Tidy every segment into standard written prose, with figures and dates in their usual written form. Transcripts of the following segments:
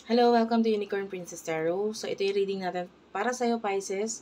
Hello, welcome to Unicorn Princess Tarot. So, ito yung reading natin para sa'yo, Pisces.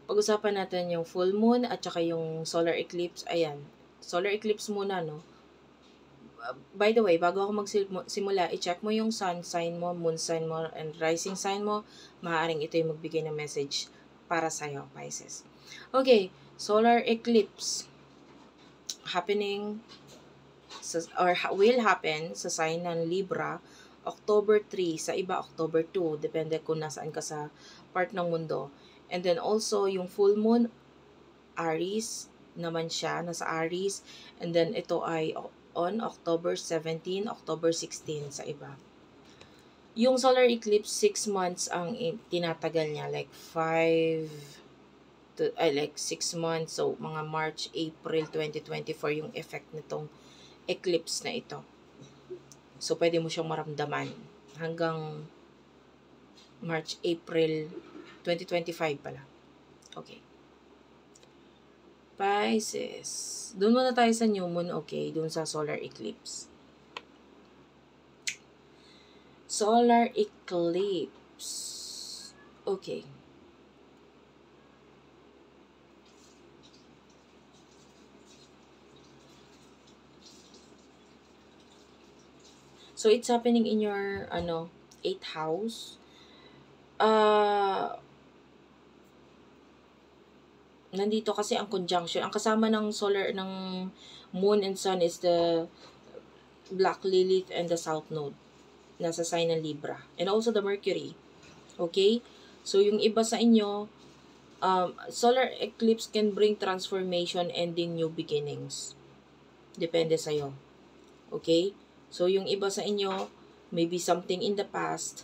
Pag-usapan natin yung full moon at saka yung solar eclipse. Ayan, solar eclipse muna, no? By the way, bago ako magsimula, i-check mo yung sun sign mo, moon sign mo, and rising sign mo. Maaaring ito yung magbigay ng message para sa'yo, Pisces. Okay, solar eclipse happening will happen sa sign ng Libra October 3, sa iba October 2, depende kung nasaan ka sa part ng mundo. And then also yung full moon Aries naman siya, nasa Aries, and then ito ay on October 17, October 16 sa iba. Yung solar eclipse 6 months ang tinatagal niya, like 6 months, so mga March, April 2024 yung effect nitong eclipse na ito. So, pwede mo siyang maramdaman hanggang March, April 2025 pala. Okay. Pisces. Doon muna tayo sa new moon, okay? Doon sa solar eclipse. Solar eclipse. Okay. So, it's happening in your, 8th house. Nandito kasi ang conjunction. Ang kasama ng solar, ng moon and sun is the Black Lilith and the South Node. Nasa sign ng Libra. And also the Mercury. Okay? So, yung iba sa inyo, solar eclipse can bring transformation, ending, new beginnings. Depende sa'yo. Okay? So, yung iba sa inyo, maybe something in the past,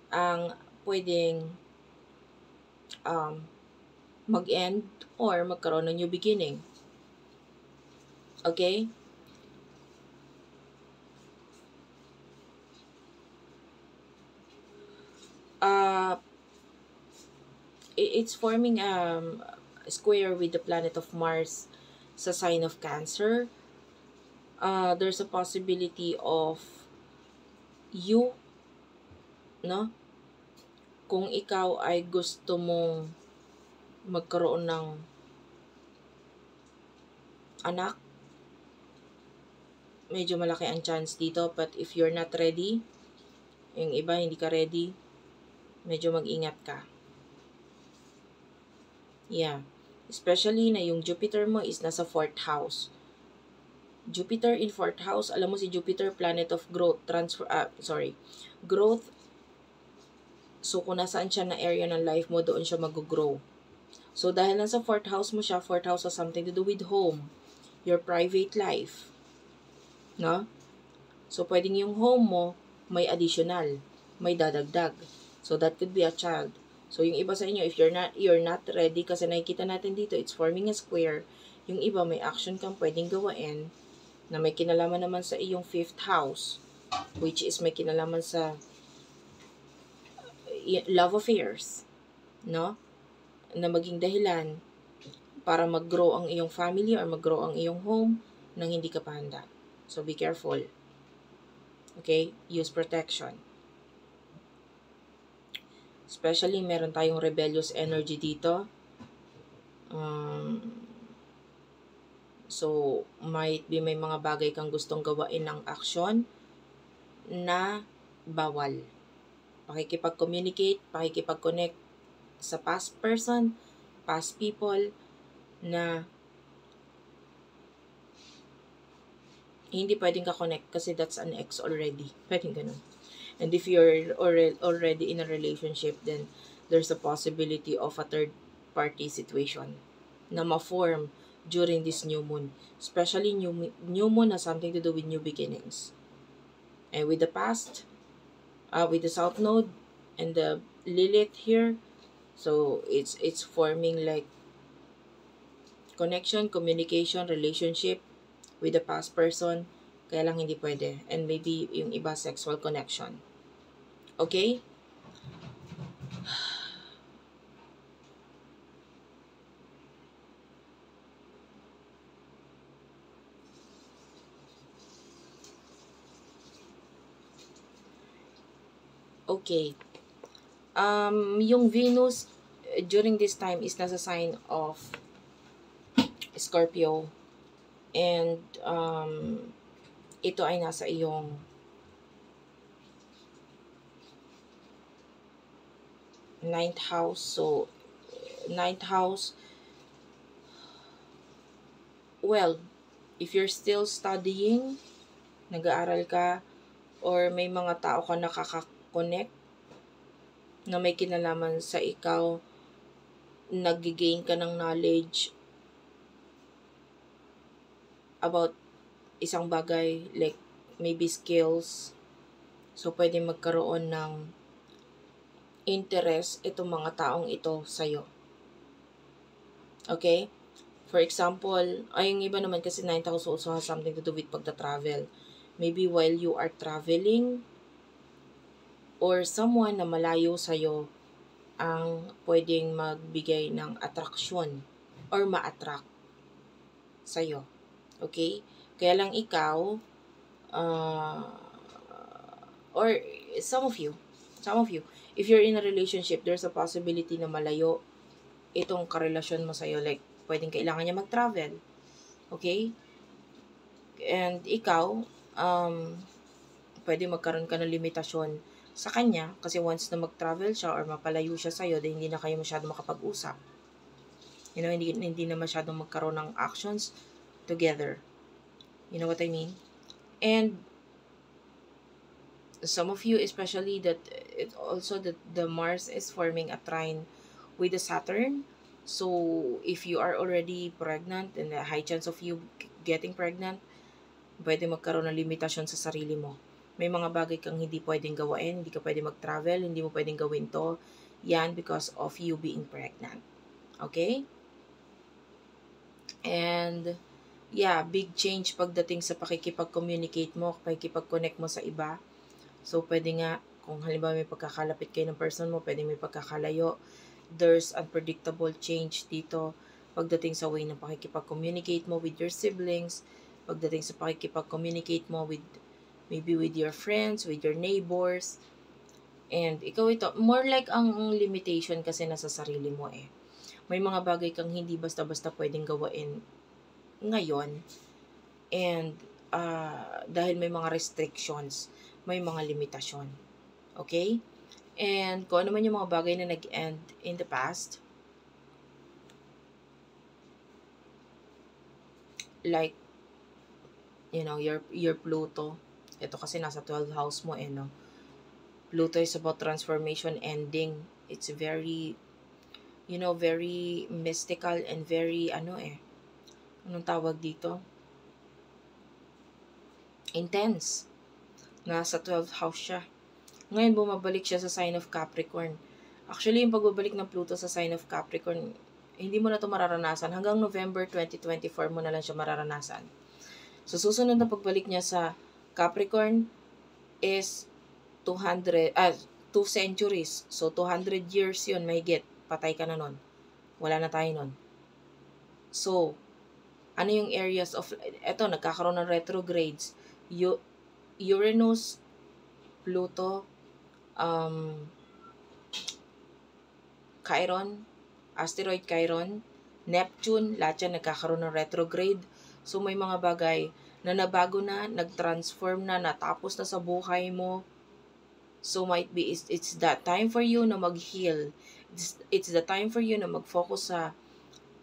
ang pwedeng mag-end or magkaroon ng new beginning. Okay? It's forming a square with the planet of Mars sa sign of Cancer. There's a possibility of you, no? Kung ikaw ay gusto mong magkaroon ng anak, medyo malaki ang chance dito. But if you're not ready, yung iba hindi ka ready, medyo mag-ingat ka. Yeah. Especially na yung Jupiter mo is nasa 4th house. Jupiter in 4th house, alam mo si Jupiter, planet of growth, growth. So, kung nasaan siya na area ng life mo, doon siya mag-grow. So, dahil nasa 4th house mo siya, 4th house has something to do with home, your private life. No? So, pwedeng yung home mo, may additional, may dadagdag. So, that could be a child. So, yung iba sa inyo, if you're not ready, kasi nakikita natin dito, it's forming a square. Yung iba, may action kang pwedeng gawain na may kinalaman naman sa iyong 5th house, which is may kinalaman sa love affairs, no? Na maging dahilan para mag-grow ang iyong family or mag-grow ang iyong home nang hindi ka pa handa. So, be careful. Okay? Use protection. Especially, meron tayong rebellious energy dito. So, might be may mga bagay kang gustong gawain ng aksyon na bawal. Pakikipag-communicate, pakikipag-connect sa past person, past people na hindi pwedeng ka-connect kasi that's an ex already. Pwedeng ganun. And if you're already in a relationship, then there's a possibility of a third party situation na ma-form during this new moon. Especially new moon has something to do with new beginnings. And with the past, with the South Node and the Lilith here, so it's forming like connection, communication, relationship with the past person, kaya lang hindi pwede. And maybe yung iba sexual connection. Okay? Okay. Yung Venus during this time is nasa sign of Scorpio. And ito ay nasa iyong ninth house. So, ninth house, well, if you're still studying, nag-aaral ka, or may mga tao ka nakaka-connect na may kinalaman sa ikaw, nag-gain ka ng knowledge about isang bagay, like maybe skills. So, pwede magkaroon ng interest itong mga taong ito sa'yo. Okay? For example, yung iba naman kasi 9th house also has something to do with pagta-travel. Maybe while you are traveling, or someone na malayo sa'yo ang pwedeng magbigay ng attraction or ma-attract sa'yo. Okay? Kaya lang ikaw, or some of you, if you're in a relationship, there's a possibility na malayo itong karelasyon mo sa'yo. Like, pwedeng kailangan niya mag-travel. Okay? And ikaw, pwede magkaroon ka ng limitasyon sa kanya kasi once na mag-travel siya or mapalayo siya sa'yo, then hindi na kayo masyadong makapag-usap. You know, hindi na masyadong magkaroon ng actions together. You know what I mean? And some of you, especially that it also that the Mars is forming a trine with the Saturn. So, if you are already pregnant and the high chance of you getting pregnant, pwede magkaroon ng limitasyon sa sarili mo. May mga bagay kang hindi pwedeng gawain, hindi ka pwedeng mag-travel, hindi mo pwedeng gawin to. Yan because of you being pregnant. Okay? And, yeah, big change pagdating sa pakikipag-communicate mo, pakikipag-connect mo sa iba. So, pwede nga, kung halimbawa may pagkakalapit kayo ng person mo, pwede may pagkakalayo. There's unpredictable change dito pagdating sa way ng pakikipag-communicate mo with your siblings, pagdating sa pakikipag-communicate mo with maybe with your friends, with your neighbors. And ikaw ito, more like ang limitation kasi nasa sarili mo eh. May mga bagay kang hindi basta-basta pwedeng gawain ngayon. And dahil may mga restrictions, may mga limitasyon. Okay? And kung ano man yung mga bagay na nag-end in the past, like, you know, your Pluto, ito kasi nasa 12th house mo eh, no? Pluto is about transformation, ending. It's very, you know, very mystical and very, anong tawag dito? Intense. Nasa 12th house siya. Ngayon, bumabalik siya sa sign of Capricorn. Actually, yung pagbabalik ng Pluto sa sign of Capricorn, hindi mo na ito mararanasan. Hanggang November 2024 mo na lang siya mararanasan. So, susunod na pagbalik niya sa Capricorn is 2 centuries. So, 200 years yun, mahigit. Patay ka na nun. Wala na tayo nun. So, ano yung areas of, eto, nagkakaroon ng retrogrades. Uranus, Pluto, Chiron, asteroid Chiron, Neptune, lahat yan nagkakaroon ng retrograde. So, may mga bagay na nabago na, nag-transform na, natapos na sa buhay mo. So, might be, it's that time for you na mag-heal. It's the time for you na mag-focus sa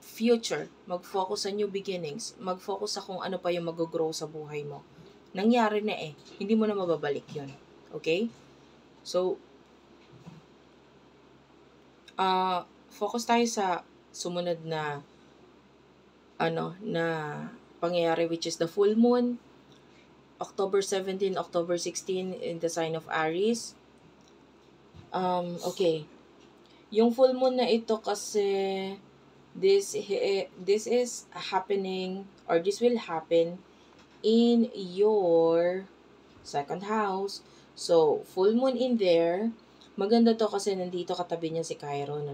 future, mag-focus sa new beginnings, mag-focus sa kung ano pa yung mag-grow sa buhay mo. Nangyari na eh. Hindi mo na mababalik yun. Okay? So, focus tayo sa sumunod na na pangyayari, which is the full moon, October 17, October 16 in the sign of Aries. Okay. Yung full moon na ito kasi this is happening, or this will happen in your second house. So, full moon in there. Maganda to kasi nandito katabi niya si Chiron,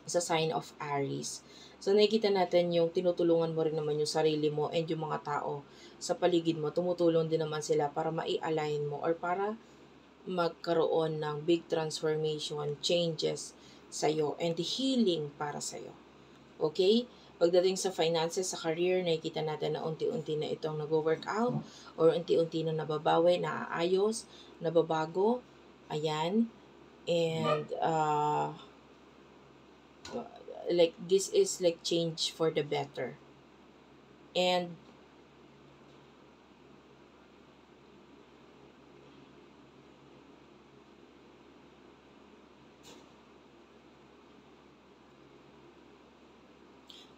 sa sign of Aries. So, nakikita natin yung tinutulungan mo rin naman yung sarili mo and yung mga tao sa paligid mo. Tumutulong din naman sila para mai-align mo or para magkaroon ng big transformation, changes sa'yo, and healing para sa'yo. Okay? Pagdating sa finances, sa career, nakikita natin na unti-unti na itong nag-work out or unti-unti na nababawi, naaayos, nababago. Ayan. And, like, this is like change for the better. And,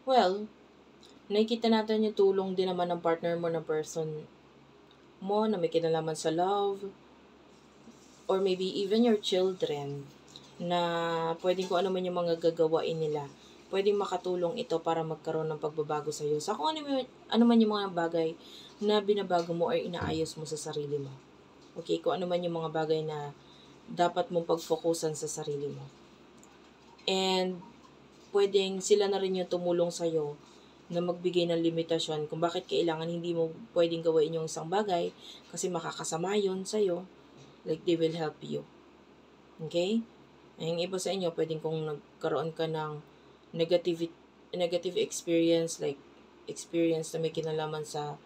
well, nakikita natin yung tulong din naman ng partner mo na person mo na may kinalaman sa love or maybe even your children na pwedeng kung ano man yung mga gagawain nila. Pwedeng makatulong ito para magkaroon ng pagbabago sa iyo. Sa kung ano man yung mga bagay na binabago mo or inaayos mo sa sarili mo. Okay? Kung ano man yung mga bagay na dapat mong pag-focusan sa sarili mo. And pwedeng sila na rin yung tumulong sa'yo na magbigay ng limitasyon kung bakit kailangan hindi mo pwedeng gawin yung isang bagay kasi makakasama yun sa'yo. Like, they will help you. Okay? Yung iba sa inyo, pwedeng kung nagkaroon ka ng negative experience, like experience na may kinalaman sa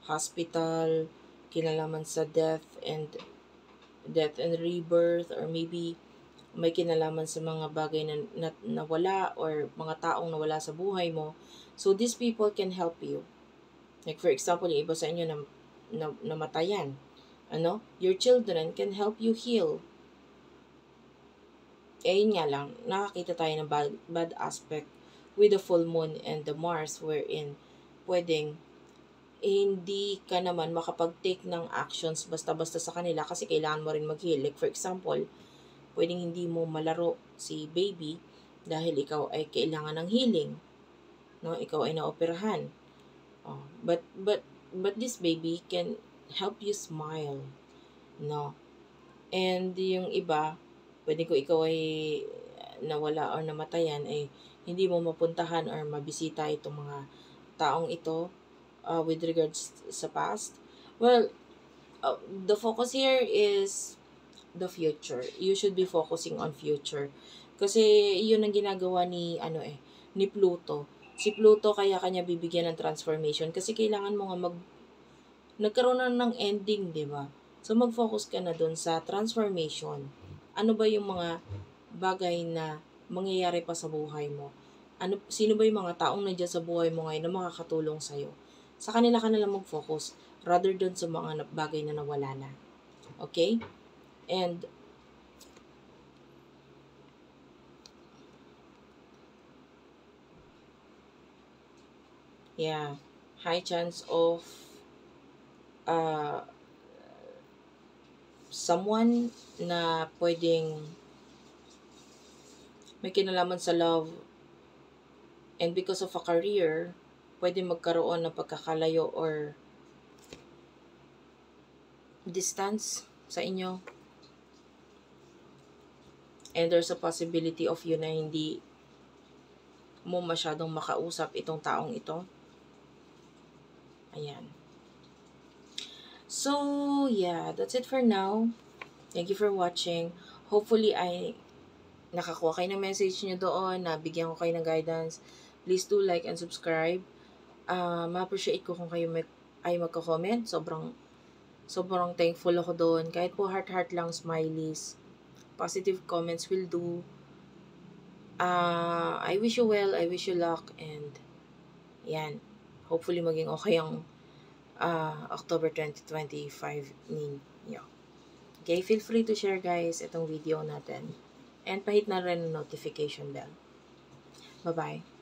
hospital, kinalaman sa death and rebirth, or maybe may kinalaman sa mga bagay na nawala or mga taong nawala sa buhay mo. So, these people can help you. Like, for example, yung iba sa inyo na namatayan. Your children can help you heal. Yun nga lang, nakakita tayo ng bad aspect with the full moon and the Mars wherein pwedeng hindi ka naman makapag-take ng actions basta-basta sa kanila kasi kailangan mo rin mag-heal. Like, for example, pwedeng hindi mo malaro si baby dahil ikaw ay kailangan ng healing. Ikaw ay naoperahan. But this baby can help you smile. And yung iba, pwede ko ikaw ay nawala or namatayan, hindi mo mapuntahan or mabisita itong mga taong ito with regards sa past. Well, the focus here is the future. You should be focusing on future. Kasi yun ang ginagawa ni Pluto. Si Pluto kaya kanya bibigyan ng transformation kasi kailangan mo nga nagkaroon na ng ending, 'di ba? So mag-focus ka na doon sa transformation. Ano ba yung mga bagay na mangyayari pa sa buhay mo? Sino ba yung mga taong nandiyan sa buhay mo ngayon na makakatulong sa'yo? Sa kanila ka na lang mag-focus rather doon sa mga bagay na nawala na. Okay? And yeah, high chance of someone na pwedeng may kinalaman sa love and because of a career, pwede magkaroon ng pagkakalayo or distance sa inyo. And there's a possibility of you na hindi mo masyadong makausap itong taong ito. Ayan. So, yeah, that's it for now. Thank you for watching. Hopefully, ay nakakuha kayo ng message nyo doon, nabigyan ko kayo ng guidance. Please do like and subscribe. Ma-appreciate ko kung kayo ay magko-comment. Sobrang thankful ako doon. Kahit po heart lang, smileys. Positive comments will do. I wish you well, I wish you luck, and yan. Hopefully maging okay ang October 2025 ninyo. Okay, feel free to share guys itong video natin. And pahit na rin ang notification bell. Bye-bye.